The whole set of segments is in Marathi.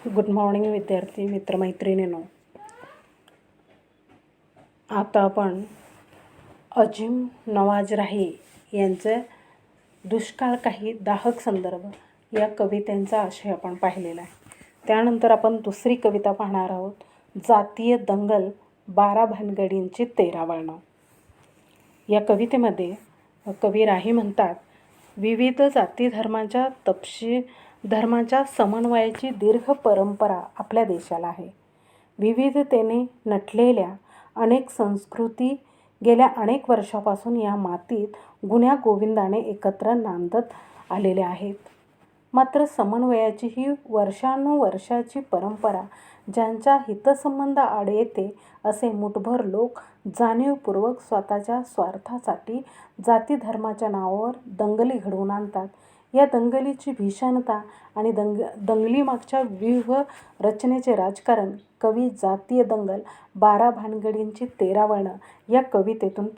गुड मॉर्निंग विद्यार्थी मित्रमैत्रिणींनो. आता आपण अजीम नवाज राही यांचे दुष्काळ काही दाहक संदर्भ या कवितेचा आशय आपण पाहिलेला आहे. त्यानंतर आपण दुसरी कविता पाहणार आहोत, जातीय दंगल 12 भानगडींची 13 वळणं. या कवितेमध्ये कवी राही म्हणतात, विविध जाती धर्माच्या समन्वयाची दीर्घ परंपरा आपल्या देशाला आहे. विविधतेने नटलेल्या अनेक संस्कृती गेल्या अनेक वर्षापासून या मातीत गुण्या गोविंदाने एकत्र नांदत आलेल्या आहेत. मात्र समन्वयाची ही वर्षानुवर्षाची परंपरा ज्यांच्या हितसंबंध आड येते असे मुठभर लोक जाणीवपूर्वक स्वतःच्या स्वार्थासाठी जाती धर्माच्या नावावर दंगली घडवून आणतात. या दंगलीची भीषणता आणि दंगलीमागच्या व्यूह रचनेचे राजकारण कवी जातीय दंगल 12 भानगडींची 13 वळणं या कवितेतून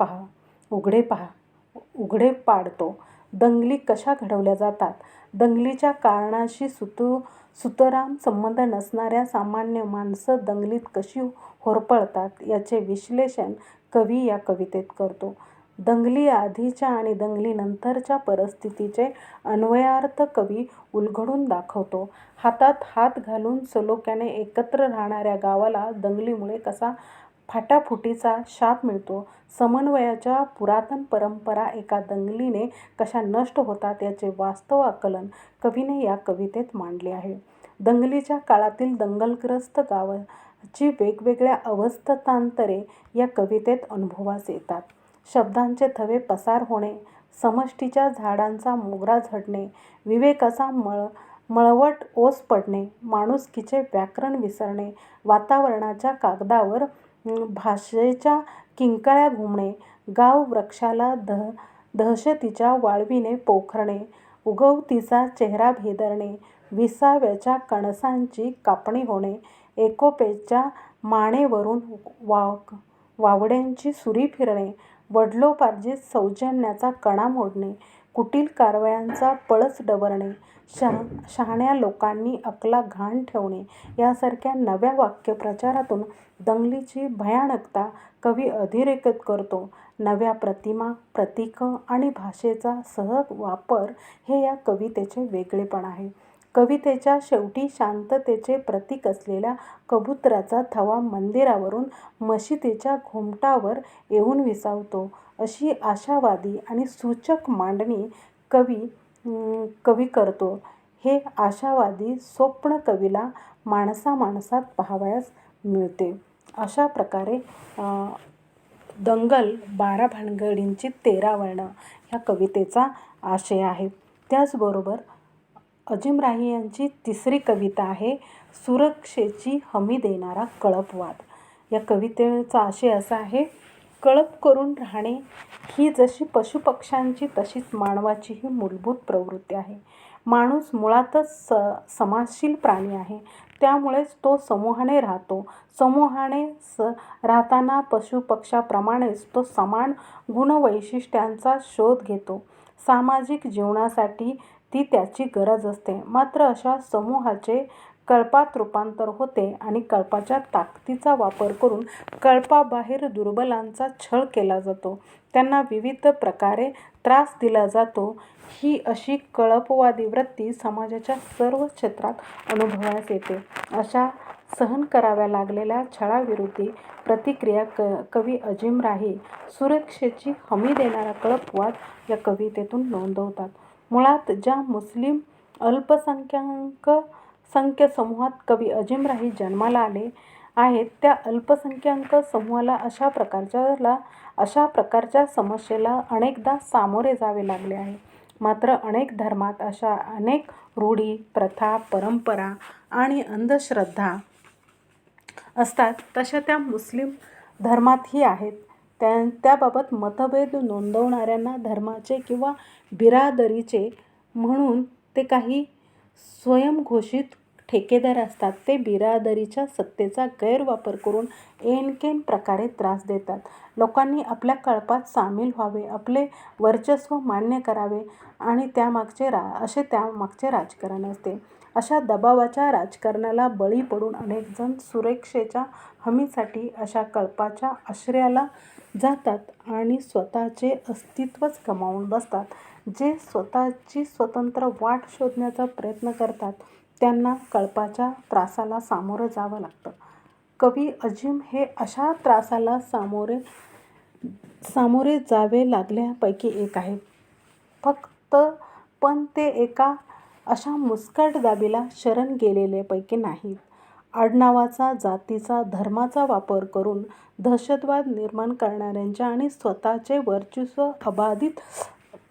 उघडे पाडतो. दंगली कशा घडवल्या जातात, दंगलीच्या कारणाशी सुतराम संबंध नसणाऱ्या सामान्य माणसं दंगलीत कशी होरपळतात याचे विश्लेषण कवी या कवितेत करतो. दंगली आधीच्या आणि दंगलीनंतरच्या परिस्थितीचे अन्वयार्थ कवी उलगडून दाखवतो. हातात हात घालून सलोख्याने एकत्र राहणाऱ्या गावाला दंगलीमुळे कसा फाटाफुटीचा शाप मिळतो, समन्वयाच्या पुरातन परंपरा एका दंगलीने कशा नष्ट होतात याचे वास्तव आकलन कवीने या कवितेत मांडले आहे. दंगलीच्या काळातील दंगलग्रस्त गावाची वेगवेगळ्या अवस्थांतरे या कवितेत अनुभवास येतात. शब्दांचे थवे पसार होणे, समष्टीच्या झाडांचा मोगरा झडणे, विवेकाचा मळवट ओस पडणे, माणुसकीचे व्याकरण विसरणे, वातावरणाच्या कागदावर भाषेच्या किंकाळ्या घुमणे, गाव वृक्षाला दहशतीच्या वाळवीने पोखरणे, उगवतीचा चेहरा भेदरणे, विसाव्याच्या कणसांची कापणी होणे, एकोप्याच्या मानेवरून वावड्यांची सुरी फिरणे, वडिलोपार्जित सौजन्याचा कणा मोडणे, कुटील कारवायांचा पळस डवरणे, शहाण्या लोकांनी अकला घाण ठेवणे यासारख्या नव्या वाक्यप्रचारातून दंगलीची भयानकता कवी अधोरेखित करतो. नव्या प्रतिमा, प्रतीकं आणि भाषेचा सहज वापर हे या कवितेचे वेगळेपण आहे. कवितेच्या शेवटी शांततेचे प्रतीक असलेल्या कबुतराचा थवा मंदिरावरून मशिदीच्या घुमटावर येऊन विसावतो अशी आशावादी आणि सूचक मांडणी कवी करतो. हे आशावादी स्वप्न कवीला माणसात पाहावयास मिळते. अशा प्रकारे दंगल 12 भानगडींची 13 वळणं ह्या कवितेचा आशय आहे. त्याचबरोबर अजीम राही यांची तिसरी कविता आहे, सुरक्षेची हमी देणारा कळपवाद. या कवितेचा आशय असा आहे, कळप करून राहणे ही जशी पशुपक्ष्यांची तशीच मानवाची ही मूलभूत प्रवृत्ती आहे. माणूस मुळातच समाजशील प्राणी आहे. त्यामुळेच तो समूहाने राहतो. समूहाने राहताना पशुपक्ष्याप्रमाणेच तो समान गुणवैशिष्ट्यांचा शोध घेतो. सामाजिक जीवनासाठी ती त्याची गरज असते. मात्र अशा समूहाचे कळपात रूपांतर होते आणि कळपाच्या ताकदीचा वापर करून कळपाबाहेर दुर्बलांचा छळ केला जातो. त्यांना विविध प्रकारे त्रास दिला जातो. ही अशी कळपवादी वृत्ती समाजाच्या सर्व क्षेत्रात अनुभवास येते. अशा सहन कराव्या लागलेल्या छळाविरोधी प्रतिक्रिया कवी अजीम राही सुरक्षेची हमी देणारा कळपवाद या कवितेतून नोंदवतात. मुळात ज्या मुस्लिम अल्पसंख्य समूहात कवी अजीम राही जन्माला आले आहेत त्या अल्पसंख्याक समूहाला अशा प्रकारच्या समस्येला अनेकदा सामोरे जावे लागले आहे. मात्र अनेक धर्मात अशा अनेक रूढी, प्रथा, परंपरा आणि अंधश्रद्धा असतात. तशा त्या मुस्लिम धर्मातही आहेत. त्याबाबत मतभेद नोंदवणाऱ्यांना धर्माचे किंवा बिरादरीचे म्हणून ते काही स्वयंघोषित ठेकेदार असतात. ते बिरादरीच्या सत्तेचा गैरवापर करून ऐनकेन प्रकारे त्रास देतात. लोकांनी आपल्या कळपात सामील व्हावे, आपले वर्चस्व मान्य करावे आणि त्यामागचे राजकारण असते. अशा दबावाच्या राजकारणाला बळी पडून अनेकजण सुरक्षेच्या हमीसाठी अशा कळपाच्या आश्रयाला जातात आणि स्वतःचे अस्तित्वच गमावून बसतात. जे स्वतःची स्वतंत्र वाट शोधण्याचा प्रयत्न करतात त्यांना कळपाच्या त्रासाला सामोरं जावं लागतं. कवी अजिम हे अशा त्रासाला सामोरे जावे लागल्यापैकी एक आहेत. पण ते एका अशा मुस्कट दाबीला शरण गेलेले पैकी नाहीत. आडनावाचा, जातीचा, धर्माचा वापर करून दहशतवाद निर्माण करणाऱ्यांच्या आणि स्वतःचे वर्चस्व अबाधित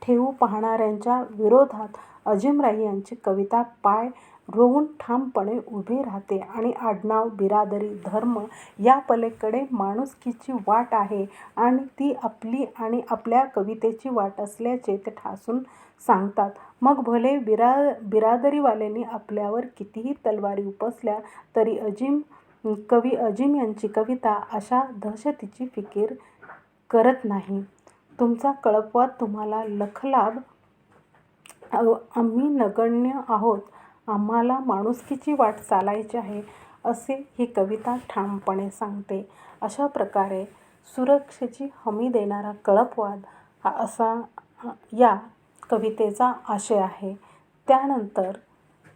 ठेवू पाहणाऱ्यांच्या विरोधात अजिमराही यांची कविता पाय रोवून ठामपणे उभी राहते आणि आडनाव, बिरादरी, धर्म या पलीकडे माणुसकीची वाट आहे आणि ती आपली आणि आपल्या कवितेची वाट असल्याचे ते ठासून सांगतात. मग भले बिरादरीवाल्यांनी आपल्यावर कितीही तलवारी उपसल्या तरी कवी अजिम यांची कविता अशा दहशतीची फिकीर करत नाही. तुमचा कळपवाद तुम्हाला लखलाभ, आम्ही नगण्य आहोत, आम्हाला माणुसकीची वाट चालायची आहे, असे ही कविता ठामपणे सांगते. अशा प्रकारे सुरक्षेची हमी देणारा कळपवाद हा असा या कवितेचा आशय आहे.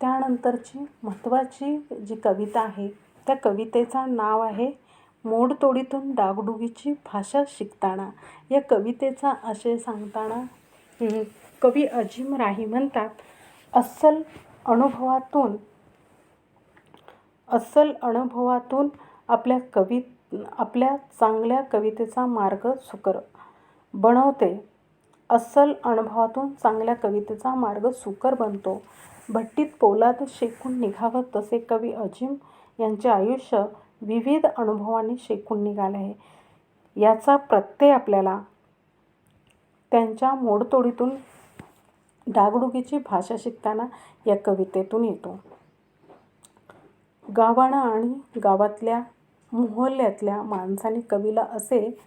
त्यानंतरची महत्त्वाची जी कविता आहे त्या कवितेचं नाव आहे मोडतोडीतून डागडुजीची भाषा शिकताना. या कवितेचा आशय सांगताना कवी अजिमराही म्हणतात, अस्सल अनुभवातून आपल्या चांगल्या कवितेचा मार्ग सुकर बनवते. अस्सल अनुभवातून चांगल्या कवितेचा मार्ग सुकर बनतो. भट्टीत पोलाद शेकून निघावं तसे कवी अजिम यांचे आयुष्य विविध अनुभवांनी शेकून निघाले आहे. याचा प्रत्यय आपल्याला त्यांच्या मोडतोडीतून डागडुजीची भाषा शिकताना या कवितेतून येतो. गावानं आणि गावातल्या मोहल्ल्यातल्या माणसांनी कवीला असे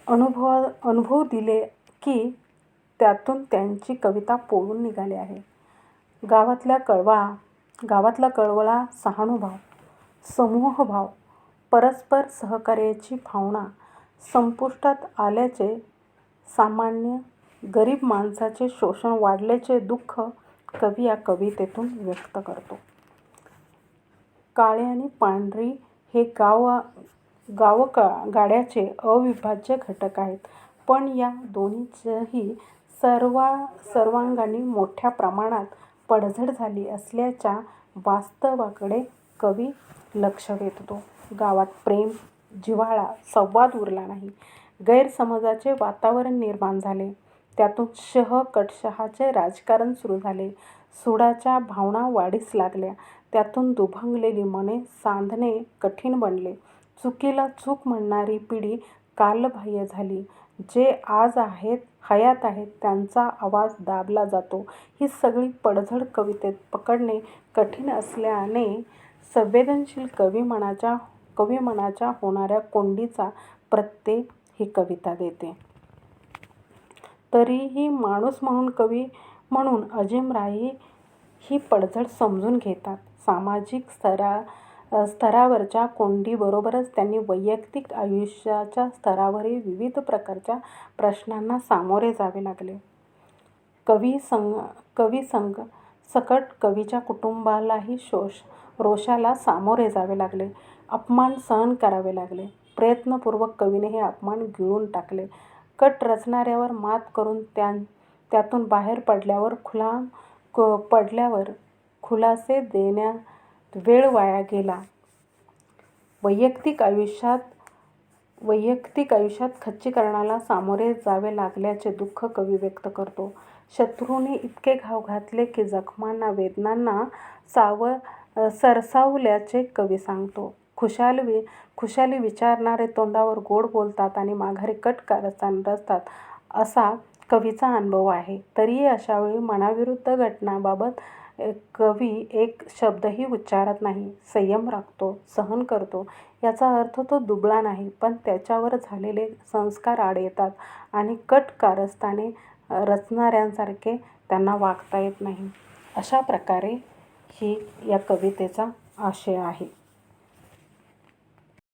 अनुभव दिले की त्यातून त्यांची कविता पोळून निघाली आहे. गावातला कळवळा, सहानुभूती, समूहभाव, परस्पर सहकार्याची भावना संपुष्टात आल्याचे, सामान्य गरीब माणसाचे शोषण वाढल्याचे दुःख कवी या कवितेतून व्यक्त करतो. काळे आणि पांढरी हे गावगाड्याचे अविभाज्य घटक आहेत, पण या दोन्हीचीही सर्वांगाने मोठ्या प्रमाणात पडझड झाली असल्याच्या वास्तवाकडे कवी लक्ष वेधतो. गावात प्रेम, जिव्हाळा, संवाद उरला नाही. गैरसमजाचे वातावरण निर्माण झाले. त्यातून कटशहाचे राजकारण सुरू झाले. सुडाच्या भावना वाढीस लागल्या. त्यातून दुभंगलेली मने सांधणे कठीण बनले. चुकीला चूक म्हणणारी पिढी कालबाह्य झाली. जे आज हयात आहेत त्यांचा आवाज दाबला जातो. ही सगळी पडझड कवितेत पकडणे कठीण असल्याने संवेदनशील कविमनाच्या होणाऱ्या कोंडीचा प्रत्यय ही कविता देते. तरीही माणूस म्हणून, कवी म्हणून अजिमराही ही पडझड समजून घेतात. सामाजिक स्तरावरच्या कोंडीबरोबरच त्यांनी वैयक्तिक आयुष्याच्या स्तरावरही विविध प्रकारच्या प्रश्नांना सामोरे जावे लागले. सकट कवीच्या कुटुंबालाही रोषाला सामोरे जावे लागले. अपमान सहन करावे लागले. प्रयत्नपूर्वक कवीने हे अपमान गिळून टाकले. कट रचणाऱ्यावर मात करून त्यातून बाहेर पडल्यावर खुलासे देण्यात वेळ वाया गेला. वैयक्तिक आयुष्यात खच्चीकरणाला सामोरे जावे लागल्याचे दुःख कवी व्यक्त करतो. शत्रूने इतके घाव घातले की जखमांना, वेदनांना सरसावल्याचे कवी सांगतो. खुशाली विचारणारे तोंडावर गोड बोलतात आणि माघारी कट कारस्थान रचतात, असा कवीचा अनुभव आहे. तरीही अशावेळी मनाविरुद्ध घटनांबाबत कवी एक शब्दही उच्चारत नाही. संयम राखतो, सहन करतो. याचा अर्थ तो दुबळा नाही, पण त्याच्यावर झालेले संस्कार आड येतात आणि कट कारस्थाने रचणाऱ्यांसारखे त्यांना वागता येत नाही. अशा प्रकारे ही या कवितेचा आशय आहे.